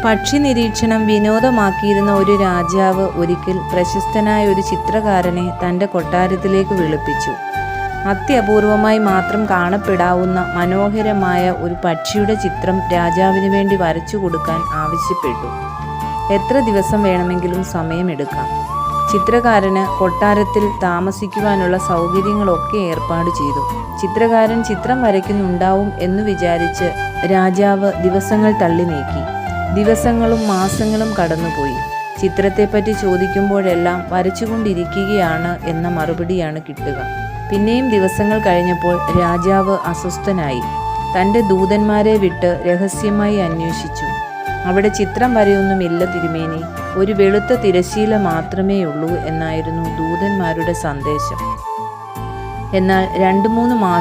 പക്ഷി നിരീക്ഷണം വിനോദമാക്കിയിരുന്ന ഒരു രാജാവ് ഒരിക്കൽ പ്രശസ്തനായ ഒരു ചിത്രകാരനെ തൻ്റെ കൊട്ടാരത്തിലേക്ക് വിളിപ്പിച്ചു. അത്യപൂർവമായി മാത്രം കാണപ്പെടാവുന്ന മനോഹരമായ ഒരു പക്ഷിയുടെ ചിത്രം രാജാവിന് വേണ്ടി വരച്ചു കൊടുക്കാൻ ആവശ്യപ്പെട്ടു. എത്ര ദിവസം വേണമെങ്കിലും സമയമെടുക്കാം. ചിത്രകാരന് കൊട്ടാരത്തിൽ താമസിക്കുവാനുള്ള സൗകര്യങ്ങളൊക്കെ ഏർപ്പാട് ചെയ്തു. ചിത്രകാരൻ ചിത്രം വരയ്ക്കുന്നുണ്ടാവും എന്ന് വിചാരിച്ച് രാജാവ് ദിവസങ്ങൾ തള്ളി നീക്കി. ദിവസങ്ങളും മാസങ്ങളും കടന്നുപോയി. ചിത്രത്തെപ്പറ്റി ചോദിക്കുമ്പോഴെല്ലാം വരച്ചുകൊണ്ടിരിക്കുകയാണ് എന്ന മറുപടിയാണ് കിട്ടുക. പിന്നെയും ദിവസങ്ങൾ കഴിഞ്ഞപ്പോൾ രാജാവ് അസ്വസ്ഥനായി. തൻ്റെ ദൂതന്മാരെ വിട്ട് രഹസ്യമായി അന്വേഷിച്ചു. അവിടെ ചിത്രം വരെയൊന്നുമില്ല തിരുമേനി, ഒരു വെളുത്ത തിരശ്ശീല മാത്രമേയുള്ളൂ എന്നായിരുന്നു ദൂതന്മാരുടെ സന്ദേശം. എന്നാൽ 2-3 മാസം